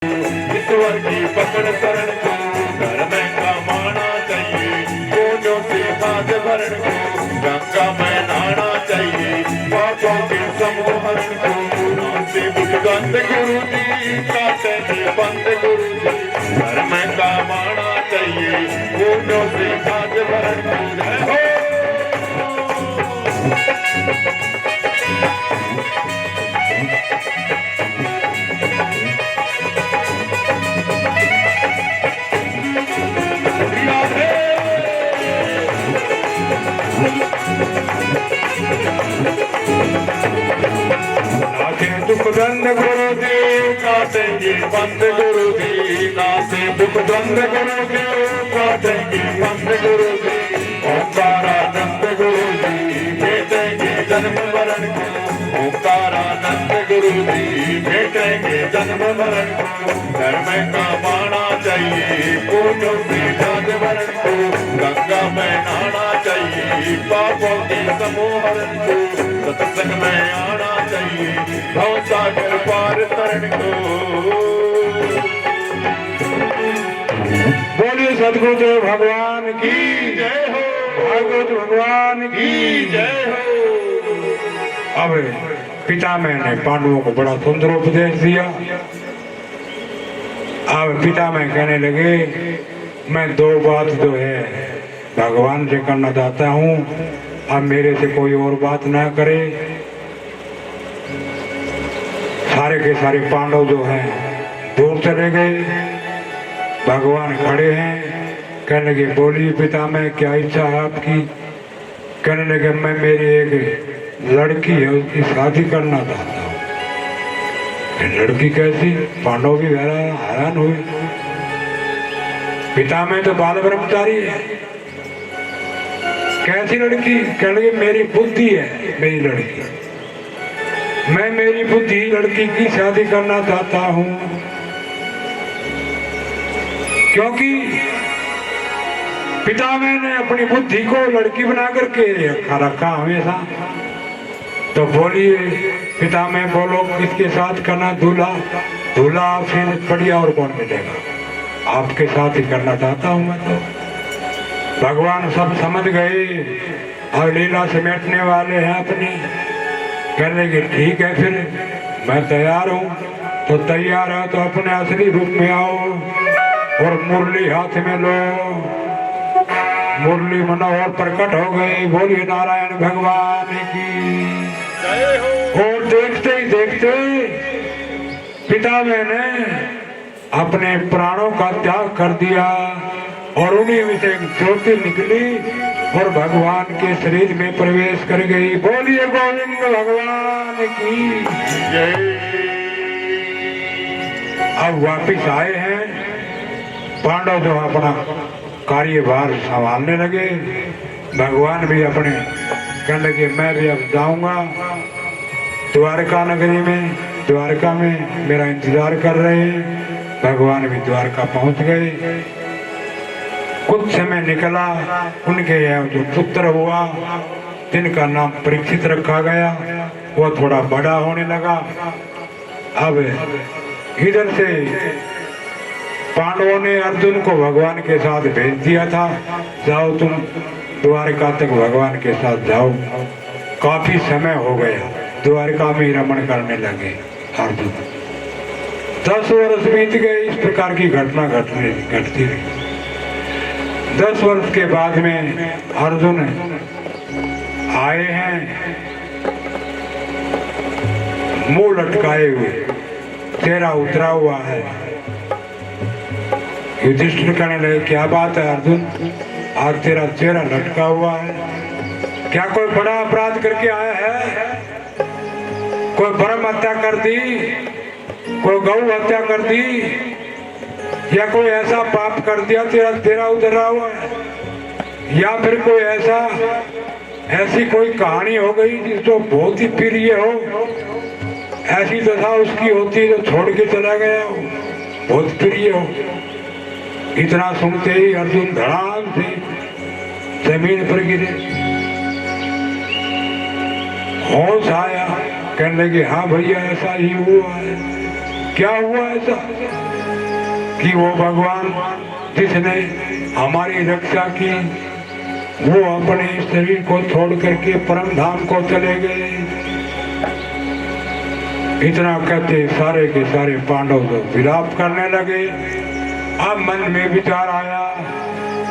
ईश्वर की पकड़ शरण को घर में कमाना चाहिए, कोनों से हाथ भरण को गंगा में नहाना चाहिए, पापों के संहरण को नाते बुद्ध गुरु जी काटे बंद गुरु जी, घर में कमाना चाहिए, कोनों से हाथ भरण को। जय हो दुख द्वंद गुरु जी काटेंगे बंद गुरु जी, नाते दुख द्वंद गुरु जी काटेंगे बंद गुरु जी, ओंकारानंद गुरु जी भेटेंगे जन्म मरण को, ओंकारानंद गुरु जी भेटेंगे जन्म मरण को, घर में कमाना चाहिए, पूजों से जात भरण को, गंगा में नहाना चाहिए, पापों के समूहरण को, सत्संग में आना चाहिए, भव सागर पार तरण को। बोलिए सदगुरुदेव भगवान की जय हो, भागवत भगवान की जय हो। अब पितामह ने पांडवों को बड़ा सुंदर उपदेश दिया। अब पितामह कहने लगे, मैं दो बात जो है भगवान से करना चाहता हूँ, अब मेरे से कोई और बात ना करे। सारे के सारे पांडव जो हैं दूर चले गए, भगवान खड़े हैं, कहने लगे बोलिए पितामह क्या इच्छा है आपकी। कहने लगे मैं मेरी एक लड़की है उसकी शादी करना चाहता हूँ। लड़की कैसी? पांडव भी हैरान हुए। पितामह तो बाल ब्रह्मचारी है, कैसी लड़की? कहने लगे मेरी बुद्धि है मेरी लड़की, मैं मेरी बुद्धि लड़की की शादी करना चाहता हूं, क्योंकि पितामह ने अपनी बुद्धि को लड़की बना करके रखा हमेशा। तो बोलिए पितामह बोलो किसके साथ करना? दूल्हा दूल्हा आपसे बढ़िया और कौन मिलेगा? आपके साथ ही करना चाहता हूं मैं। तो भगवान सब समझ गए और लीला समेटने वाले हैं अपनी। कहने लगे ठीक है फिर मैं तैयार हूँ। तो तैयार है तो अपने असली रूप में आओ और मुरली हाथ में लो। मुरली मनोहर प्रकट हो गई। बोलिए नारायण भगवान की जय हो। और देखते ही देखते पितामह ने अपने प्राणों का त्याग कर दिया और उन्हीं में से एक ज्योति निकली और भगवान के शरीर में प्रवेश कर गई। बोलिए गोविंद भगवान की जय। अब वापिस आए हैं पांडव जो अपना कार्यभार संभालने लगे। भगवान भी अपने कहने लगे मैं भी अब जाऊंगा द्वारका नगरी में, द्वारका में मेरा इंतजार कर रहे हैं। भगवान भी द्वारका पहुंच गए। कुछ समय निकला, उनके जो पुत्र हुआ जिनका नाम परीक्षित रखा गया वो थोड़ा बड़ा होने लगा। अब इधर से पांडवों ने अर्जुन को भगवान के साथ भेज दिया था, जाओ तुम द्वारका तक भगवान के साथ जाओ। काफी समय हो गया, द्वारका में रमण करने लगे अर्जुन। 10 वर्ष बीत गए, इस प्रकार की घटना घटती रही। 10 वर्ष के बाद में अर्जुन आए हैं मुंह लटकाए हुए, चेहरा उतरा हुआ है। युधिष्ठिर कहने लगे क्या बात है अर्जुन, आज तेरा चेहरा लटका हुआ है, क्या कोई बड़ा अपराध करके आया है? कोई ब्रह्म हत्या कर दी, कोई गौ हत्या कर दी, या कोई ऐसा पाप कर दिया तेरा चेहरा उतरा हुआ है, या फिर कोई ऐसी कोई कहानी हो गई जिसको बहुत ही प्रिय हो, ऐसी दशा उसकी होती जो छोड़ के चला गया हो, बहुत प्रिय हो। इतना सुनते ही अर्जुन धड़ाम से जमीन पर गिरे। होश आया, कहने लगे हाँ भैया ऐसा ही हुआ है। क्या हुआ ऐसा? कि वो भगवान जिसने हमारी रक्षा की वो अपने शरीर को छोड़ करके परम धाम को चले गए। इतना कहते सारे के सारे पांडव तो विलाप करने लगे। अब मन में विचार आया,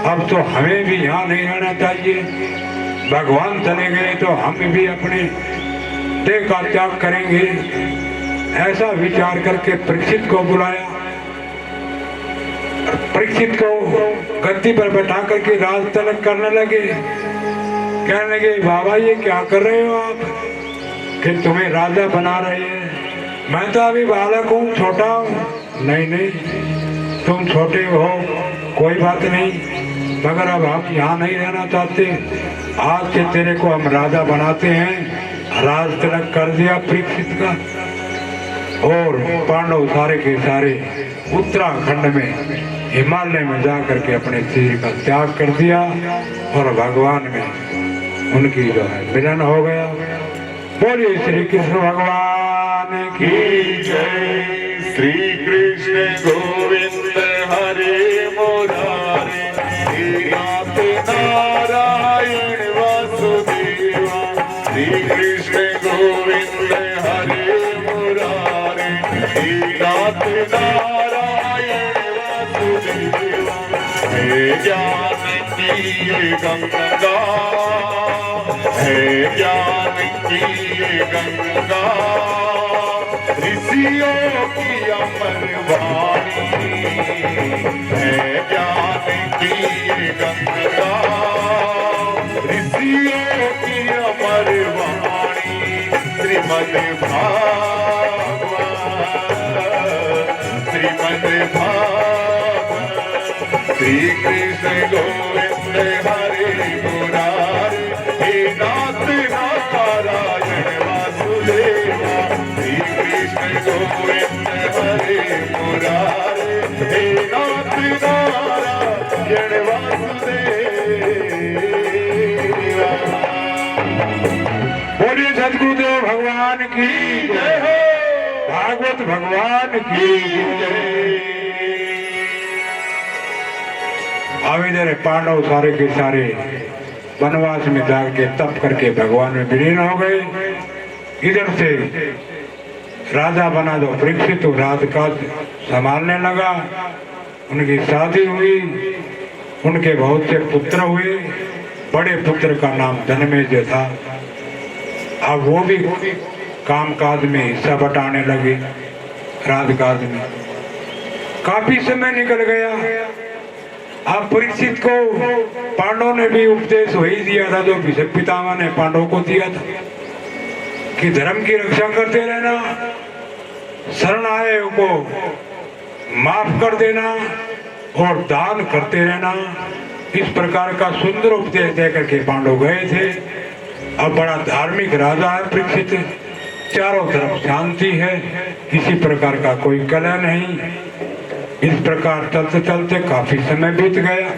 अब तो हमें भी यहाँ नहीं रहना चाहिए। भगवान चले गए तो हम भी अपने देह का त्याग करेंगे। ऐसा विचार करके परीक्षित को बुलाया। परीक्षित को गद्दी पर बैठा करके राज तलक करने लगे। कहने लगे, बाबा ये क्या कर रहे हो आप कि तुम्हें राजा बना रहे हैं? मैं तो अभी बालक हूँ, छोटा हूँ। नहीं नहीं, तुम छोटे हो, कोई बात नहीं, मगर अब आप यहाँ नहीं रहना चाहते। आज से तेरे को हम राजा बनाते हैं। राज तिलक कर दिया परीक्षित का। और पांडव सारे के सारे उत्तराखंड में हिमालय में जाकर के अपने शरीर का त्याग कर दिया और भगवान में उनकी जो है मिलन हो गया। बोलिए श्री कृष्ण भगवान की जय। श्री कृष्ण गोविंद हरे मुरारे, नाथ नारायण वासुदेवा। श्री कृष्ण गोविंद हरे मुरारे, नाथ नारायण वासुदेवा। हे ज्ञान की ये गंगा, है ज्ञान की ये गंगा, ऋषियों की अमर वाणी। है ज्ञान की ये गंगा, ऋषियों की अमर वाणी। श्रीमद् भागवत, श्रीमद् भागवत। श्री कृष्ण गोविंद हरे मुरारे, हे नाथ नारायण वासुदेवा। श्री कृष्ण गोविंद हरे मुरारे, हे नाथ नारायण वासुदेवा। बोलिए सदगुरुदेव भगवान की जय हो, भागवत भगवान की जय। अब इधर पांडव सारे के सारे वनवास में जाके तप करके भगवान में विलीन हो गए। इधर से राजा बना दो परीक्षित तो राजकाज संभालने लगा। उनकी शादी हुई, उनके बहुत से पुत्र हुए। बड़े पुत्र का नाम जनमेजय था। अब वो भी कामकाज में हिस्सा बटाने लगे। राजकाज में काफी समय निकल गया। अब परीक्षित को पांडवों ने भी उपदेश वही दिया था जो भीष्म पितामह ने पांडवों को दिया था कि धर्म की रक्षा करते रहना, शरण आए को माफ कर देना और दान करते रहना। इस प्रकार का सुंदर उपदेश देकर के पांडव गए थे। अब बड़ा धार्मिक राजा है परीक्षित, चारों तरफ शांति है, किसी प्रकार का कोई कलह नहीं। इस प्रकार चलते चलते काफी समय बीत गया।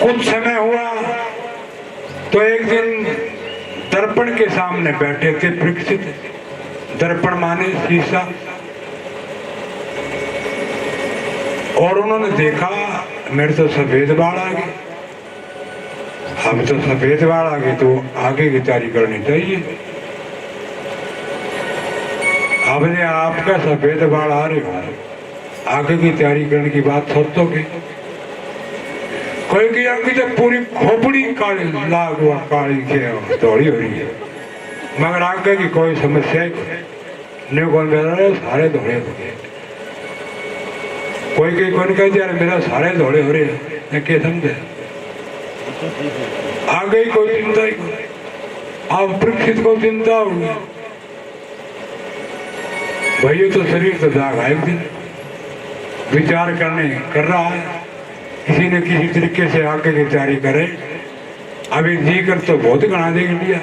कुछ समय हुआ तो एक दिन दर्पण के सामने बैठे थे परीक्षित। दर्पण माने शीशा। और उन्होंने देखा मेरे तो सफेद बाल आ गए। अब तो सफेद बाल आ गए तो आगे की तैयारी करनी चाहिए। अब ने आपका सफेद बाल आ रहे हो, आगे की तैयारी करने की बात सोचोगे? कोई की आगे तो पूरी खोपड़ी काली लाग हुआ, काली के दौड़ी हो रही है, मगर आगे की कोई समस्या नहीं। कौन कह रहा सारे दौड़े हो गए। कोई की कौन कहते यार मेरा सारे दौड़े हो रहे हैं, क्या समझे? आगे ही कोई चिंता ही। अब परीक्षित को चिंता होगी, भाई तो शरीर तो जागा एक दिन विचार कर रहा है, किसी न किसी तरीके से आगे की तैयारी करे। अभी जी कर तो बहुत गणा देख लिया,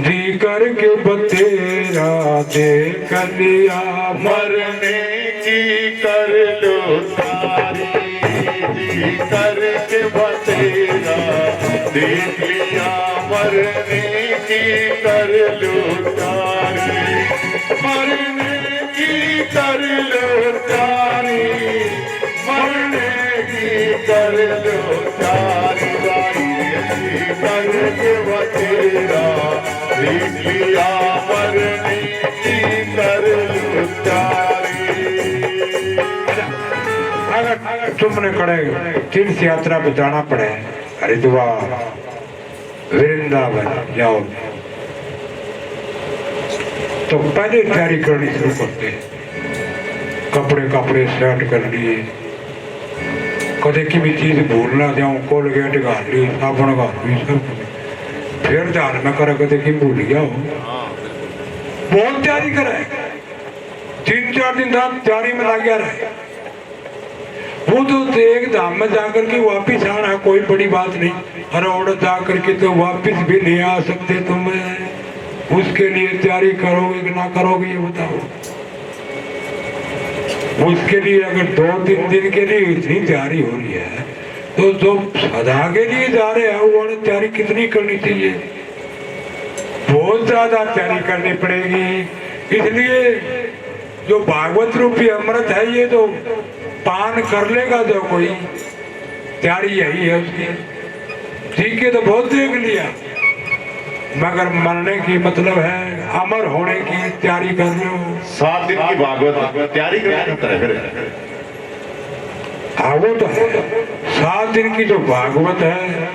जी कर के बतेरा देख लिया, मरने की कर लो तारी। जी कर के बतेरा देख लिया, मरने की कर लो तारी। मरने की कर लो उतारी। अगर तुमने कड़े तीर्थ यात्रा पे जाना पड़े, हरिद्वार, वृंदावन जाओ, तो पहले तैयारी करनी शुरू करते हैं। कपड़े सेट कर लिए, कदे की भी चीज भूल ना जाऊं, कोलगेट घाल ली, साबुन घाल ली, सब फिर ध्यान में करे कदे की भूल गया हो। बहुत तैयारी करे, 3-4 दिन तैयारी में लग गया रहे। वो तो एक धाम में जाकर के वापिस आना कोई बड़ी बात नहीं, और जाकर के तो वापिस भी नहीं आ सकते तुम, उसके लिए तैयारी करोगे कि ना करोगे ये बताओ। उसके लिए अगर 2-3 दिन के लिए इतनी तैयारी हो रही है, तो जो सदा के लिए जा रहे हैं वो तैयारी कितनी करनी चाहिए, बहुत ज्यादा तैयारी करनी पड़ेगी। इसलिए जो भागवत रूपी अमृत है ये तो पान कर लेगा जो कोई, तैयारी यही है उसकी। ठीक है, तो बहुत देख लिया, मगर मरने की मतलब है अमर होने की तैयारी कर रहे हो। 7 दिन की भागवत तैयारी कर, हाँ वो तो है। 7 दिन की जो भागवत है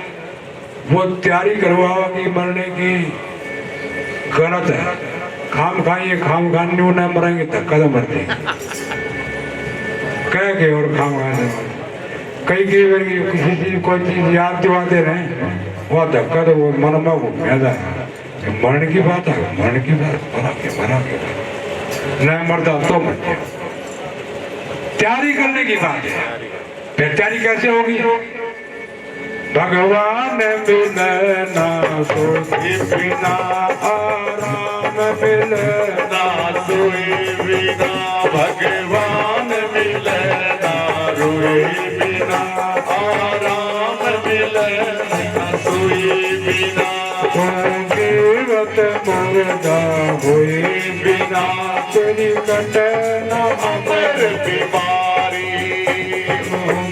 वो तैयारी करवाओगी मरने की, गलत है। खाम खाएंगे न मरेंगे, धक्का तो मरते कह के और खाम खाने कई किसी चीज कोई चीज याद दिवाते रहे, वो धक्का तो वो मन में घूमेगा। मरण की बात है, मरण की बात मरा के न मरता तो मरते। तैयारी करने की बात है। फिर तैयारी कैसे होगी? भगवान मिलना सोए बिना आराम मिलना, सोए बिना भगवान मिलना, रोए बिना आराम मिलना, सोए बिना जीवत मुर्दा हुए बिना तेरी कटना अमर बीमारी,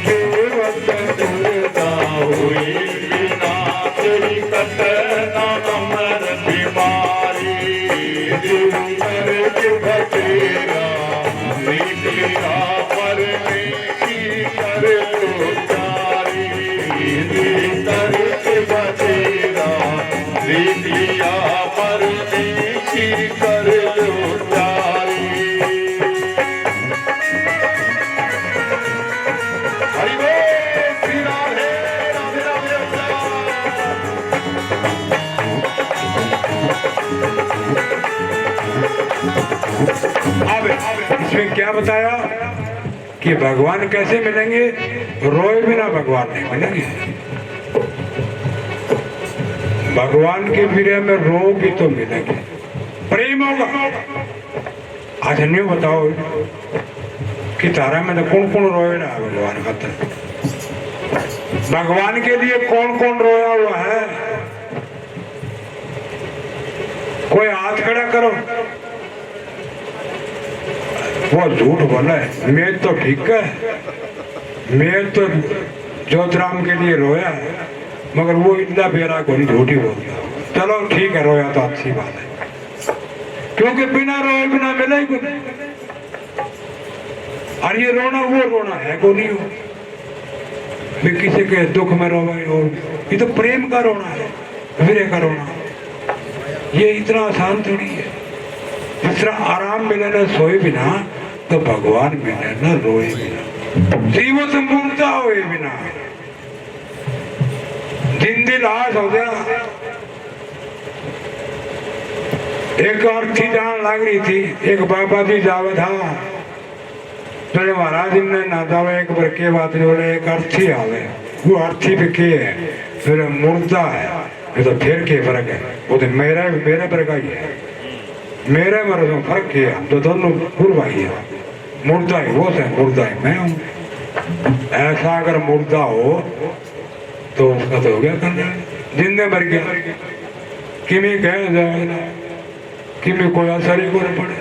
जीवत मुर्दा हुई बिना तेरी कटना अमर बीमारी, दिल दर्द बतेरा निकलिया मरने की कर लो जारी, दिल दर्द बतेरा निकलिया मरने की कर लो जारी। हरि बोल श्री राधे राधे राधे। अब इसमें क्या बताया कि भगवान कैसे मिलेंगे? रोए बिना भगवान नहीं मिलेंगे। भगवान के विरह में रोगी तो मिलेंगे, प्रेम होगा। आज नहीं बताओ कि तारा में तो कौन कौन रोए ना भगवान का तो। भगवान के लिए कौन कौन रोया हुआ है? कोई हाथ खड़ा करो। वो झूठ बोला है, मैं तो ठीक है, मैं तो ज्योतिराम के लिए रोया है, मगर वो इतना बेरा को नहीं, झूठी बोल गया। चलो ठीक है, रोया तो अच्छी बात है, क्योंकि बिना रोए बिना मिला ही कुछ। और ये रोना वो रोना है को नहीं हो, मैं किसी के दुख में रो गई हो, ये तो प्रेम का रोना है, विरह का रोना। ये इतना आसान थोड़ी है। जिस तरह आराम मिले ना सोए बिना, तो भगवान मिले ना रोए बिना, जीवन संपूर्णता हुए बिना, जिंदी लाश हो गया। एक अर्थी जान लग रही थी, एक बाबा जी जावे था, तो महाराज ने ना जावे एक बार के बात नहीं बोले, एक अर्थी आवे, वो अर्थी पे के है, फिर मुर्दा है, ये तो फिर के फर्क है, वो तो मेरे पर का ही है, मेरे मर्द में फर्क किया, तो दोनों पूर्व भाई है, मुर्दा ही वो है, मुर्दा ही मैं हूँ। ऐसा अगर मुर्दा हो तो उसका तो हो गया कल्याण, जिंदे मर गया, किमी कह जाए कि मैं कोई असर ही को पड़े,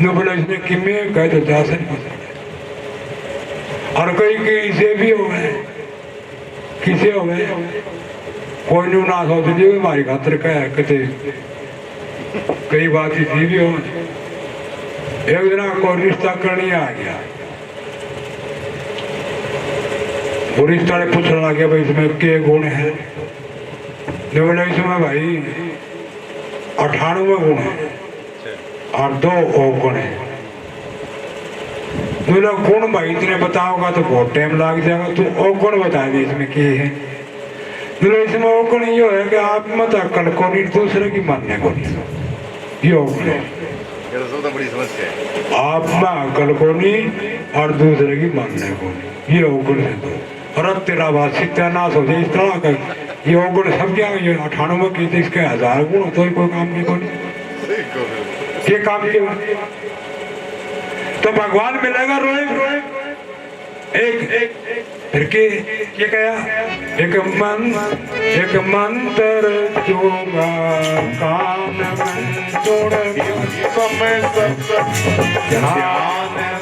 न बोला इसने किमी कहे तो जासर को पड़े। और कई किसे भी हो गए, किसे हो गए, कोई नहीं ना सोच ली हमारी खातर कह कहते कई बात ही भी हो, एक दिन कोई रिश्ता करने आ गया, वो रिश्ता ने पूछने लग गया भाई इसमें क्या गुण है। जो बोला इसमें भाई 98 गुण है और 2 अवगुण है। बोला गुण भाई इतने बताओगा तो बहुत टाइम लग जाएगा, तू अवगुण बता दे इसमें क्या है। बोला इसमें अवगुण ये है कि आप मत अकल को नहीं, दूसरे की मानने को नहीं, ये अवगुण है। बड़ी समस्या है। आप में अकल को नहीं और दूसरे की मानने को नहीं, ये अवगुण है। तो और तेरा बात सत्यानाश हो जाए इस तरह का ये अवगुण सब क्या, ये 98 की थी, इसके 1000 गुण तो कोई काम नहीं, कोई ये काम किया तो भगवान मिलेगा रोए रोए। एक फिर के ये कहा एक मंत्र चूंगा कान में छोड़ समय ध्यान में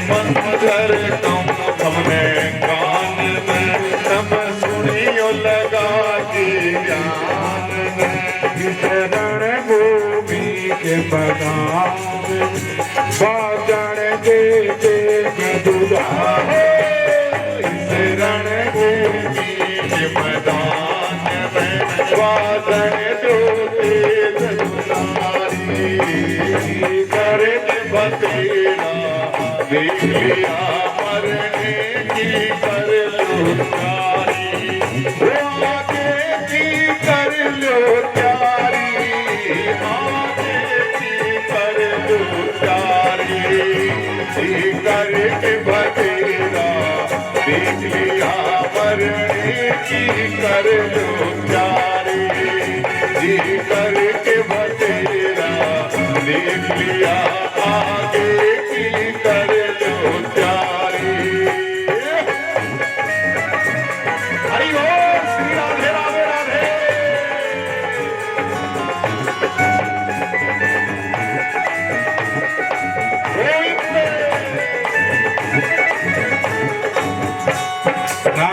मंत्र तुम हमने कान में सब सुनियो लगा के ज्ञान में शरण भूमि के बदाम बादल दे दुदारे शरण भूमि के मैदान में वादन ज्योति दुलारी करे बतेरा देख लिया मरने की कर लो प्यारी, आगे की कर लो प्यारी, आगे की कर लो प्यारी, करके बतेरा देख लिया मरने की कर लो प्यारी, जी करके बतेरा देख लिया आगे की कर लो प्यारी। हरि ओम श्री राधे राधे राधे। ना